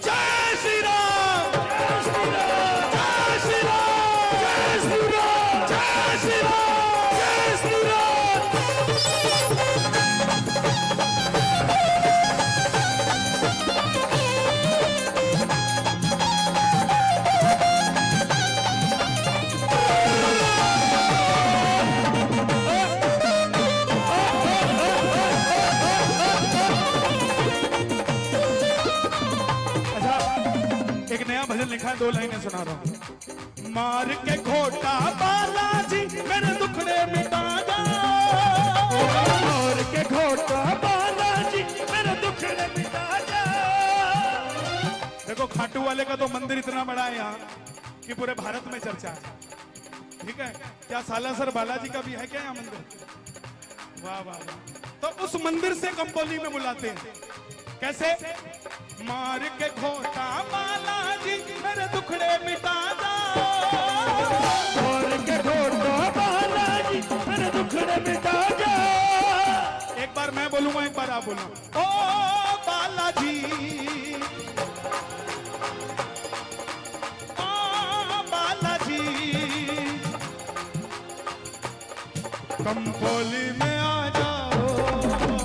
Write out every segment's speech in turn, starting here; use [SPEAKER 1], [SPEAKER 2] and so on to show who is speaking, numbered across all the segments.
[SPEAKER 1] जय श्री राम, जय श्री राम, जय श्री राम, जय श्री राम, जय श्री राम, जय श्री राम। भजन लिखा है, 2 लाइनें सुना रहा हूं। मार के खोटा बालाजी मेरे दुखड़े मिटा जा, मार के खोटा बालाजी मेरे दुखड़े मिटा जा। देखो खाटू वाले का तो मंदिर इतना बड़ा है यहाँ कि पूरे भारत में चर्चा है, ठीक है। क्या सालासर बालाजी का भी है क्या यहाँ मंदिर? वाह वाह वाह। तो उस मंदिर से कंपोली में बुलाते हैं, कैसे? मार के खोटा बालाजी मेरे दुखड़े मिटा जा, मार के खोटा बालाजी मेरे दुखड़े मिटा जा। एक बार मैं बोलूंगा, एक बार आप बोलो। ओ बालाजी, ओ बालाजी, कंपोली में आ जाओ, ओ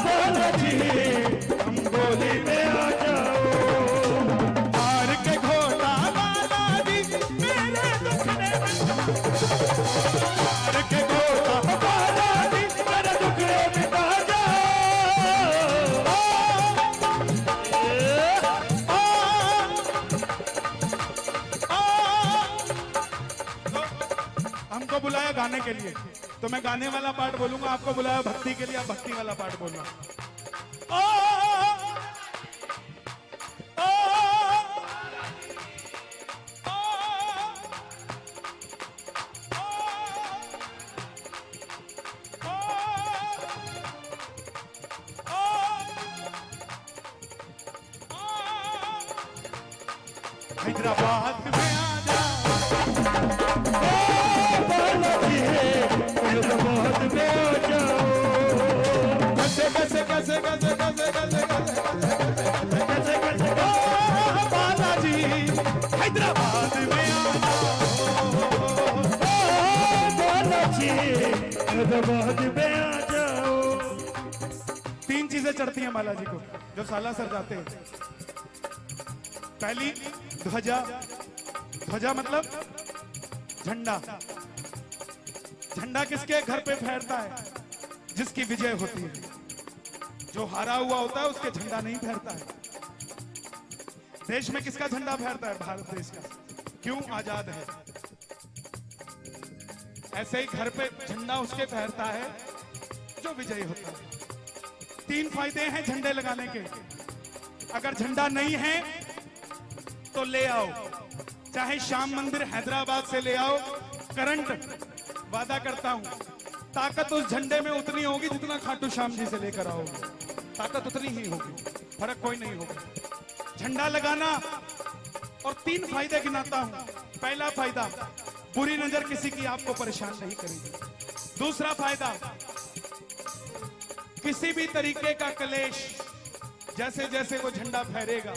[SPEAKER 1] बालाजी कंपोली में आ जाओ। मार के घोड़ा बालाजी मेरे दुखड़े मिटा, मार के घोड़ा बालाजी मेरे दुखड़े मिटा जाओ। हमको बुलाया गाने के लिए, तो मैं गाने वाला पार्ट बोलूंगा, आपको बुलाया भक्ति के लिए, आप भक्ति वाला पार्ट बोलना। हैदराबाद में आ जा, बालाजी हैदराबाद में आ जाओ। कैसे कैसे कैसे कैसे कैसे कैसे कैसे कैसे बालाजी हैदराबाद में आ जाओ, बालाजी हैदराबाद में आ जाओ। 3 चीजें चढ़ती हैं बालाजी को जो सालासर जाते हैं। पहली ध्वजा, ध्वजा मतलब झंडा। झंडा किसके घर पे फहरता है? जिसकी विजय होती है। जो हारा हुआ होता है उसके झंडा नहीं फहरता है। देश में किसका झंडा फहरता है? भारत देश का। क्यों? आजाद है। ऐसे ही घर पे झंडा उसके फहरता है जो विजयी होता है। 3 फायदे हैं झंडे लगाने के। अगर झंडा नहीं है तो ले आओ, चाहे श्याम मंदिर हैदराबाद से ले आओ। करंट वादा करता हूं, ताकत उस झंडे में उतनी होगी जितना खाटू श्याम जी से लेकर आओगे, ताकत उतनी ही होगी, फर्क कोई नहीं होगा। झंडा लगाना। और 3 फायदे गिनाता हूं। पहला फायदा, बुरी नजर किसी की आपको परेशान नहीं करेगी। दूसरा फायदा, किसी भी तरीके का कलेश, जैसे जैसे वो झंडा फहरेगा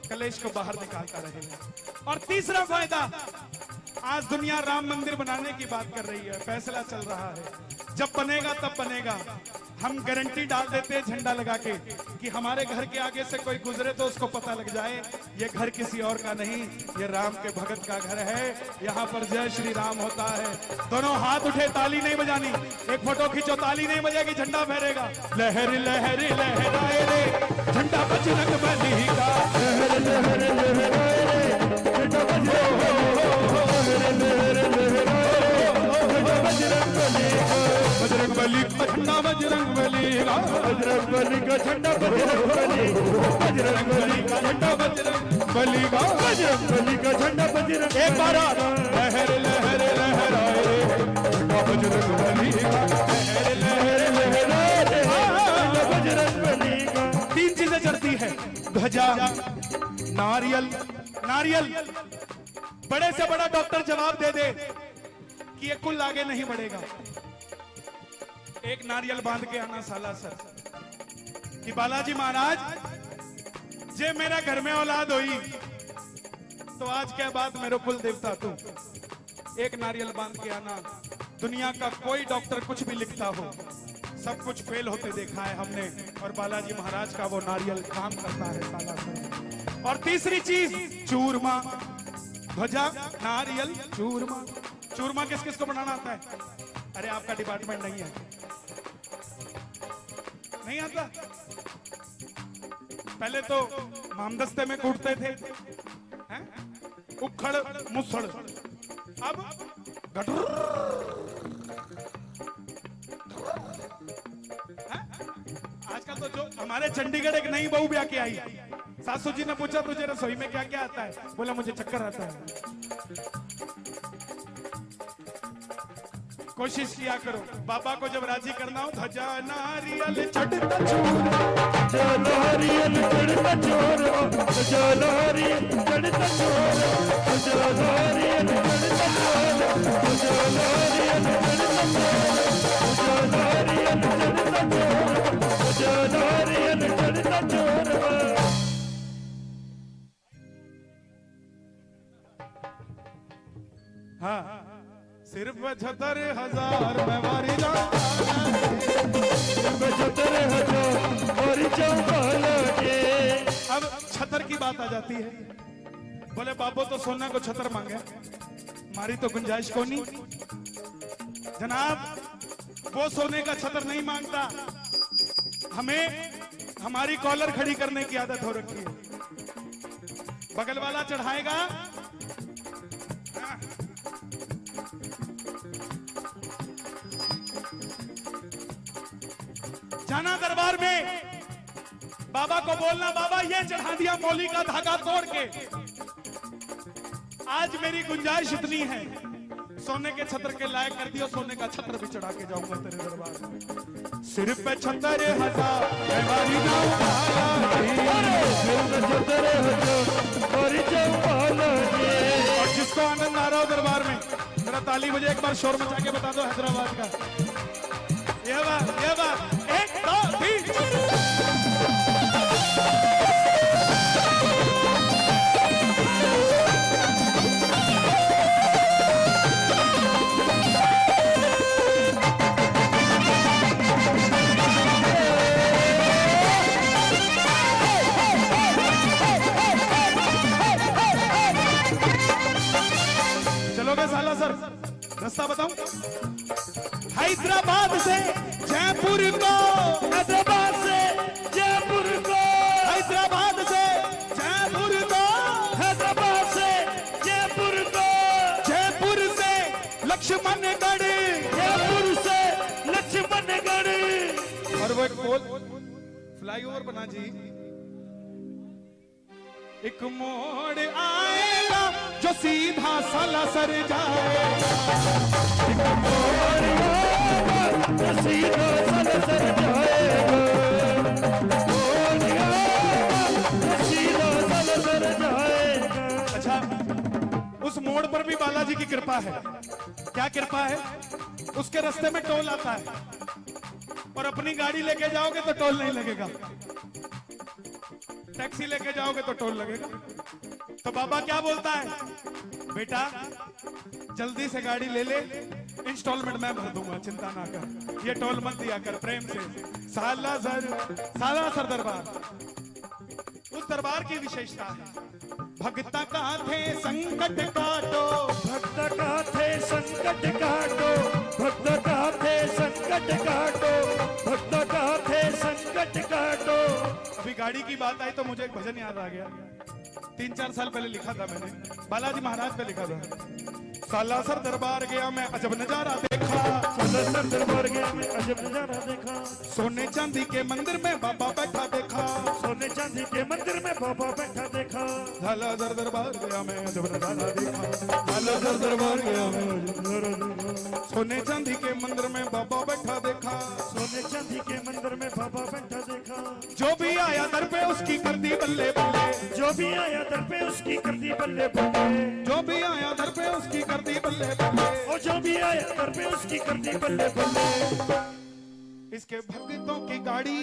[SPEAKER 1] कलेश को बाहर निकालता रहेगा। और तीसरा फायदा, आज दुनिया राम मंदिर बनाने की बात कर रही है, फैसला चल रहा है। जब बनेगा तब बनेगा। हम गारंटी डाल देते हैं झंडा लगा के कि हमारे घर के आगे से कोई गुजरे तो उसको पता लग जाए ये घर किसी और का नहीं, ये राम के भगत का घर है। यहाँ पर जय श्री राम होता है। दोनों हाथ उठे, ताली नहीं बजानी। एक फोटो खींचो, ताली नहीं बजेगी, झंडा फहरेगा। लहर लहर लहराए रे झंडा बजरंग बली का, लहर लहर लहराए रे झंडा बजरंग बली का झंडा, बजरंग बली का, बजरंग बली का झंडा, बजरंग बली, बजरंग बली का झंडा, बजरंग बली का, बजरंग बली का झंडा, बजरंग। एक बार लहर लहर लहराए झंडा बजरंग बली का, लहर लहर लहराए झंडा बजरंग बली का। 3 चीजें चढ़ती है, ध्वजा, नारियल। नारियल, बड़े से बड़ा डॉक्टर जवाब दे दे कि ये कुल आगे नहीं बढ़ेगा, एक नारियल बांध के आना सालासर कि बालाजी महाराज जे मेरा घर में औलाद हुई तो आज के बाद मेरे कुल देवता तू। एक नारियल बांध के आना। दुनिया का कोई डॉक्टर कुछ भी लिखता हो, सब कुछ फेल होते देखा है हमने, और बालाजी महाराज का वो नारियल काम करता है सालासर। और तीसरी चीज चूरमा, ध्वजा, नारियल, चूरमा। चूरमा किस किस को बनाना आता है? अरे आपका डिपार्टमेंट नहीं है, नहीं आता। पहले तो मामदस्ते में कूटते थे, हैं? उखड़ मुसड़, अब गटर। आजकल तो जो हमारे चंडीगढ़ एक नई बहू ब्याह के आई, सासू जी ने पूछा तुझे रसोई में क्या क्या आता है? बोला मुझे चक्कर आता है। कोशिश किया करो, बाबा को जब राजी करना हो, ध्वजा नारियल चढ़ता चूरमा, ध्वजा नारियल चढ़ता चूरमा, ध्वजा नारियल चढ़ता चूरमा, ध्वजा नारियल चढ़ता चूरमा, ध्वजा नारियल चढ़ता चूरमा, ध्वजा नारियल चढ़ता चूरमा, ध्वजा नारियल चढ़ता चूरमा। हाँ, सिर्फ 75,000 में मारी जाऊं, सिर्फ 75,000 मारी जाऊं। अब छतर की बात आ जाती है। बोले बाबू तो सोना को छतर मांगे, मारी तो गुंजाइश को नहीं। जनाब, वो सोने का छतर नहीं मांगता, हमें हमारी कॉलर खड़ी करने की आदत हो रखी है। बगल वाला चढ़ाएगा, जाना दरबार में, बाबा को बोलना बाबा ये चढ़ा दिया मौली का धागा तोड़ के। आज मेरी गुंजाइश इतनी है, सोने के छत्र के लायक कर दियो, सोने का छत्र भी चढ़ा के जाऊंगा तेरे दरबार में। सिर पे 76,000 और जिसको आनंद आ रहा हो दरबार में, मेरा ताली मुझे एक बार शोर मचा के बता दो हैदराबाद का। ये बात 1 2 3। चलोगे साला सर? रास्ता बताऊं? हैदराबाद से जयपुर को, हैदराबाद से जयपुर को, हैदराबाद से जयपुर को, हैदराबाद से जयपुर को, जयपुर से लक्ष्मणगढ़, जयपुर से लक्ष्मणगढ़। और वो एक फ्लाईओवर बना जी, एक मोड़ आएगा जो सीधा सालासर जाएगा, एक मोड़ आएगा जो सीधा सालासर जाएगा, मोड़ आएगा जो सीधा सालासर जाएगा। अच्छा, उस मोड़ पर भी बालाजी की कृपा है। क्या कृपा है? उसके रास्ते में टोल आता है, और अपनी गाड़ी लेके जाओगे तो टोल नहीं लगेगा, टैक्सी लेके जाओगे तो टोल लगेगा। तो बाबा क्या बोलता है? बेटा जल्दी से गाड़ी ले ले, इंस्टॉलमेंट मैं भर दूंगा, चिंता ना कर, ये टोल मत दिया कर, प्रेम से। सालासर दरबार, उस दरबार की विशेषता है, भक्ता का थे संकट काटो, भक्त का थे संकट काटो, भक्त का थे संकट काटो, भक्त का थे संकट काटो। अभी गाड़ी की बात आई तो मुझे एक भजन याद आ गया, 3-4 साल पहले लिखा था मैंने, बालाजी महाराज पे लिखा था। सालासर दरबार गया मैं अजब नजारा देखा, सालासर दरबार गया मैं अजब नजारा देखा, सोने चांदी के मंदिर में बाबा बैठा देखा, सोने चांदी के मंदिर में बाबा बैठा देखा, सालासर दरबार गया मैं अजब नजारा देखा, सालासर दरबार गया मैं अजब नजारा देखा, सोने चांदी के मंदिर में बाबा बैठा देखा, सोने चांदी के मंदिर में बाबा बैठा देखा, जो भी आया दर पे उसकी कर दी बल्ले बल्ले, जो भी आया दर पे उसकी कर दी बल्ले बल्ले, जो भी आया दर पे उसकी कर दी बल्ले बल्ले, और जो भी आया दर पे उसकी कर दी बल्ले बल्ले। इसके भक्तों की गाड़ी,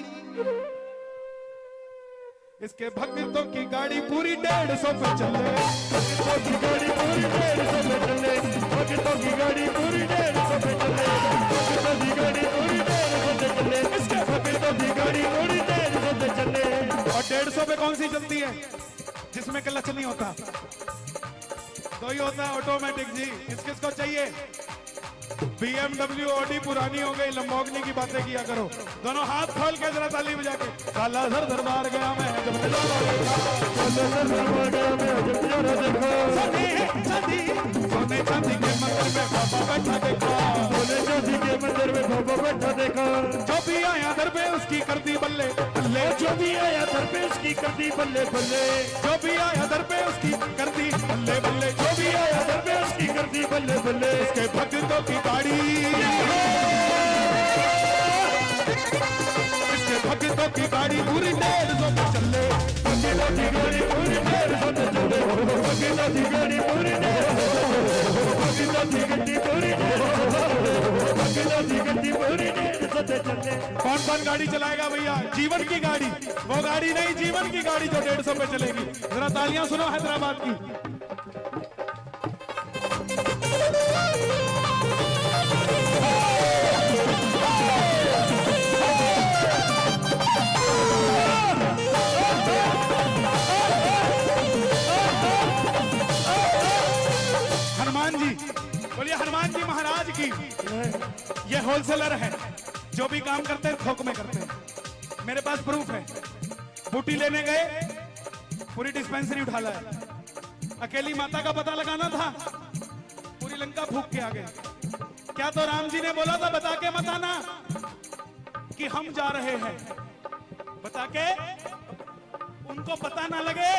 [SPEAKER 1] इसके भक्तों की गाड़ी पूरी 150 पे चले,
[SPEAKER 2] भक्तों की गाड़ी पूरी 150 पे चले, भक्तों की गाड़ी पूरी 150 पे चले, भक्तों की गाड़ी पूरी 150 पे चले, इसके भक्तों की गाड़ी पूरी 150 पे चले।
[SPEAKER 1] और 150 पे कौन सी चलती है जिसमें क्लच नहीं होता? तो ही होता है ऑटोमेटिक जी। किस किस को चाहिए? BMW, ऑडी पुरानी हो गई, लंबोर्गिनी की बातें किया करो। दोनों हाथ खोल के जरा ताली बजा के। काला सर दरबार गया मैं जब नजारा देखा,
[SPEAKER 2] काला सर दरबार गया मैं जब नजारा देखा,
[SPEAKER 1] सोने चांदी के मंदिर में बाबा बैठा देखा,
[SPEAKER 2] सोने चांदी के मंदिर में बाबा बैठा देखा।
[SPEAKER 1] जो भी आया दर पे उसकी कर दी बल्ले बल्ले,
[SPEAKER 2] जो भी आया दर पे उसकी कर दी बल्ले बल्ले,
[SPEAKER 1] जो भी आया दर पे उसकी कर दी बल्ले बल्ले,
[SPEAKER 2] जो भी आया दर पे उसकी कर दी बल्ले बल्ले।
[SPEAKER 1] इसके भक्तों की गाड़ी, इसके भक्तों की गाड़ी पूरी 150 पे चले,
[SPEAKER 2] भक्तों की गाड़ी पूरी 150 पे चले, भक्तों की गाड़ी पूरी 150, भक्तों की गड्डी पूरी 150, भक्तों की गड्डी पूरी 150 पे चले।
[SPEAKER 1] कौन कौन गाड़ी चलाएगा भैया? जीवन की गाड़ी, वो गाड़ी नहीं, जीवन की गाड़ी जो 150 पे चलेगी। जरा तालियां सुनो हैदराबाद की। हनुमान जी, बोलिए हनुमान जी महाराज की। ये होलसेलर है, जो भी काम करते हैं थोक में करते हैं। मेरे पास प्रूफ है। बूटी लेने गए, पूरी डिस्पेंसरी उठा लाए। अकेली माता का पता लगाना था, पूरी लंका फूक के आ गए। क्या तो राम जी ने बोला था बता के मत आना कि हम जा रहे हैं, बता के उनको पता ना लगे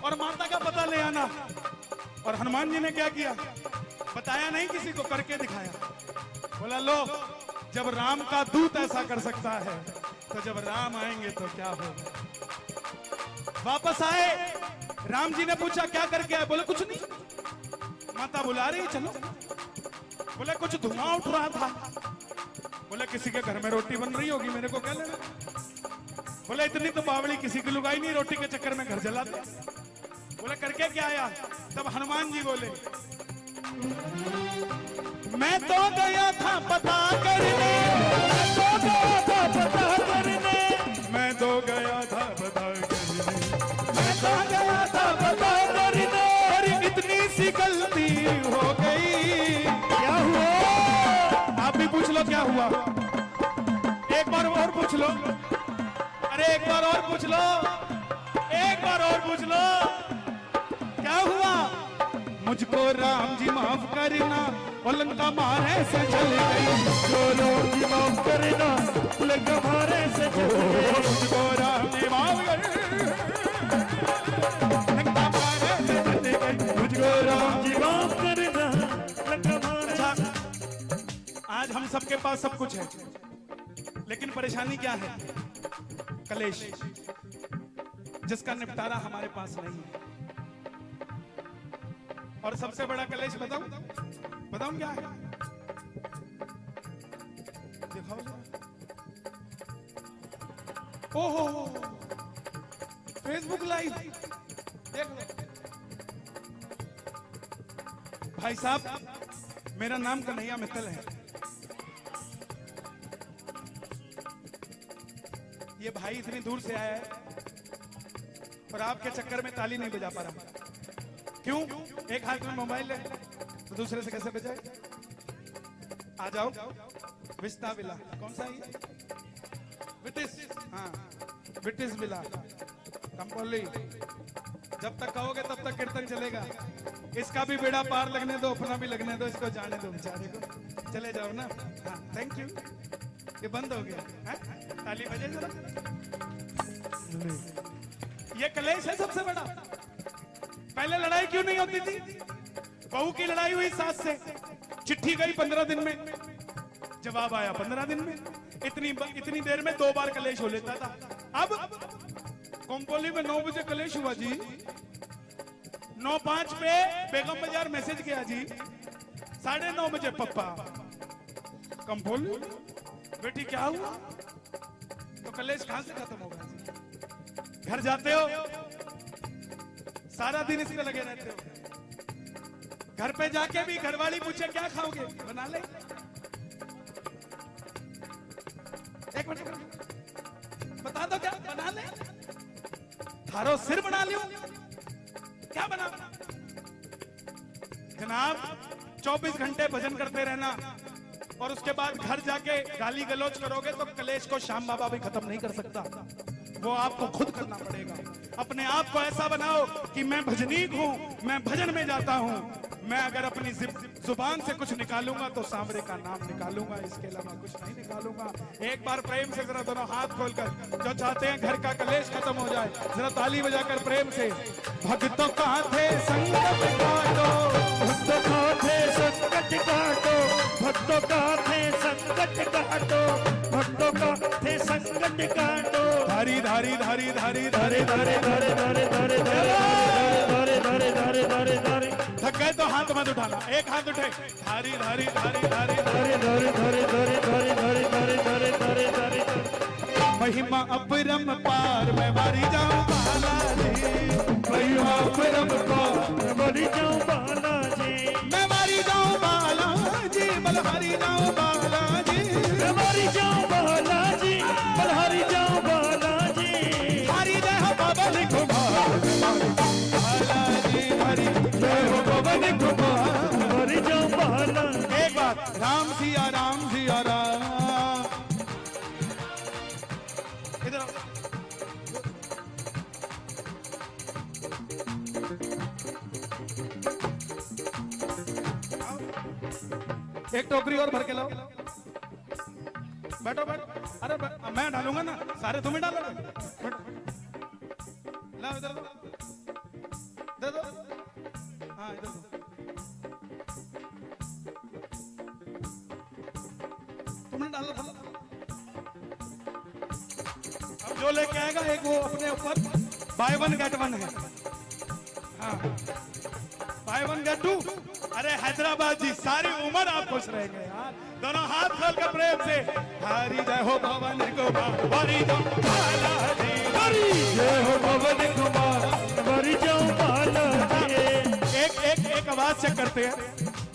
[SPEAKER 1] और माता का पता ले आना। और हनुमान जी ने क्या किया? बताया नहीं किसी को, करके दिखाया। बोला लो, जब राम का दूत ऐसा कर सकता है तो जब राम आएंगे तो क्या होगा। वापस आए, राम जी ने पूछा क्या करके आए? बोले कुछ नहीं, माता बुला रही चलो। बोले कुछ धुआं उठ रहा था। बोले किसी के घर में रोटी बन रही होगी, मेरे को क्या लेना। बोले इतनी तो बावड़ी किसी की लुगाई नहीं, रोटी के चक्कर में घर जलाते। बोले करके क्या आया? तब हनुमान जी बोले मैं तो गया था पता करने, मैं तो गया था पता करने, मैं तो गया था पता करने, मैं तो गया था पता करने, और इतनी सी गलती हो गई। क्या हुआ? आप भी पूछ लो क्या हुआ। एक बार और पूछ लो, अरे एक बार और पूछ लो, एक बार और पूछ लो। क्या हुआ? मुझको राम जी माफ करना, और लंका मारे से चल गई।
[SPEAKER 2] जो राम जी माफ करना, लंका मारे से चल गई।
[SPEAKER 1] मुझको राम जी माफ करना, लंका मारे से चल गई।
[SPEAKER 2] मुझको राम जी माफ करना, लंका मारे।
[SPEAKER 1] अच्छा, आज हम सबके पास सब कुछ है, लेकिन परेशानी क्या है? कलेश, जिसका निपटारा हमारे पास नहीं है। और सबसे बड़ा कलेश बताऊं? बताऊं क्या है? दिखाओ जरा। ओहो, फेसबुक लाइव देख लो। भाई साहब, मेरा नाम कन्हैया मित्तल है। ये भाई इतनी दूर से आया है और आपके चक्कर में ताली नहीं बजा पा रहा। क्यों? एक हाथ में मोबाइल है तो दूसरे से कैसे बजाए? आ जाओ। विस्ता विला कौन सा है? विटिस, हाँ विटिस विला कंपोली। जब तक कहोगे तब तक कीर्तन चलेगा। इसका भी बेड़ा पार लगने दो, अपना भी लगने दो, इसको जाने दो बेचारे को। चले जाओ ना। हाँ थैंक यू। ये बंद हो गया है? ताली बजे जरा। ये कलेश है सबसे बड़ा। पहले लड़ाई क्यों नहीं होती थी? बहू की लड़ाई हुई सास से, चिट्ठी गई 15 दिन में, जवाब आया 15 दिन में। इतनी देर में 2 बार कलेश हो लेता था। अब कंपोली में 9 बजे कलेश हुआ जी, 9:05 पे बेगम बाजार मैसेज किया जी, 9:30 बजे पप्पा कंपोली बेटी क्या हुआ? तो कलेश कहां से खत्म होगा? घर जाते हो, सारा दिन इसमें लगे रहते हो। घर पे जाके भी घरवाली पूछे क्या खाओगे, बना ले। एक मिनट बता दो क्या बना ले, थारो सिर बना लियो, क्या बना। जनाब 24 घंटे भजन करते रहना और उसके बाद घर जाके गाली गलौज करोगे तो कलेश को श्याम बाबा भी खत्म नहीं कर सकता, वो आपको खुद करना पड़ेगा। अपने आप को ऐसा बनाओ कि मैं भजनीक हूं, मैं भजन में जाता हूं, मैं अगर अपनी जुबान से कुछ निकालूंगा तो सांवरे का नाम निकालूंगा, इसके अलावा कुछ नहीं निकालूंगा। एक बार प्रेम से जरा दोनों हाथ खोलकर जो चाहते हैं घर का कलेश खत्म हो जाए, जरा ताली बजाकर प्रेम से। भक्तों का थे संकट काटो,
[SPEAKER 2] भक्तों का थे संकट काटो, भक्तों का थे संकट काटो, भक्तों का थे संकट काटो।
[SPEAKER 1] धारी धारी धारी धारी
[SPEAKER 2] धारे धारे धारे धारे धारे धारे धारे धारे धारे धारे।
[SPEAKER 1] थक गए तो हाथ मत उठाना, एक हाथ उठे। धारी धारी धारी धारी
[SPEAKER 2] धारे धारे धारे धारे धारे धारे धारे धारे धारे धारे।
[SPEAKER 1] महिमा अपरम पार मैं मारी जाऊं बालाजी, महिमा अपरम पार
[SPEAKER 2] मैं मरी जाऊं बालाजी,
[SPEAKER 1] मैं मारी जाऊं बालाजी, बलहारी जाऊं बालाजी,
[SPEAKER 2] मैं मरी जाऊं बालाजी, बलहारी जाऊं बालाजी।
[SPEAKER 1] हरी जय हो पवन कुमार, बालाजी हरी जय हो पवन कुमार।
[SPEAKER 2] मैं मरी जाऊं बालाजी।
[SPEAKER 1] एक बात, राम सिया राम सिया राम। इधर आओ। एक टोकरी और भर के लाओ। बैठो बैठो, अरे मैं डालूंगा ना, सारे तुम ही डालोगे। लाओ इधर दो, दे दो, हाँ इधर दो। तुमने डाला था। अब जो लेके आएगा एक वो अपने ऊपर बाय वन गेट वन है। हाँ बाय वन गेट टू। अरे हैदराबाद जी सारी उम्र आप खुश रहेंगे यार। दोनों हाथ खोल कर प्रेम से हरी जय हो पवन कुमार, हरी
[SPEAKER 2] हरी जय हो पवन कुमार, मरी जाऊं बालाजी।
[SPEAKER 1] एक आवाज चेक करते हैं,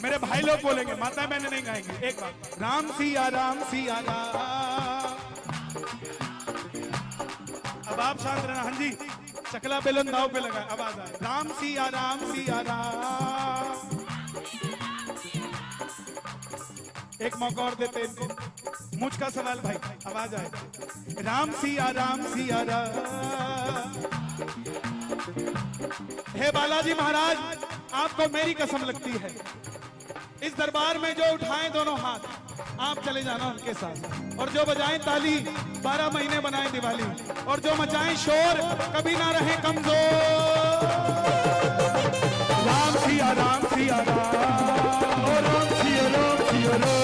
[SPEAKER 1] मेरे भाई लोग बोलेंगे, माता बहने नहीं गाएंगे। एक बार, राम सिया राम सिया राम। अब आप शांत रहना। हाँ जी, चकला बेलन दाव पे लगा, आवाज आए। राम सिया राम सिया राम। एक मौका और देते इनको, मुझ का सवाल भाई, आवाज आए। राम सिया राम सिया राम। हे बालाजी महाराज, आपको मेरी कसम लगती है, इस दरबार में जो उठाएं दोनों हाथ, आप चले जाना उनके साथ, और जो बजाएं ताली, 12 महीने बनाएं दिवाली, और जो मचाएं शोर, कभी ना रहे कमजोर। राम सिया राम सिया राम,
[SPEAKER 2] ओ राम सिया राम सिया राम,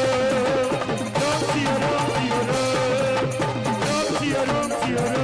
[SPEAKER 2] राम सिया राम सिया राम, राम सिया राम सिया राम।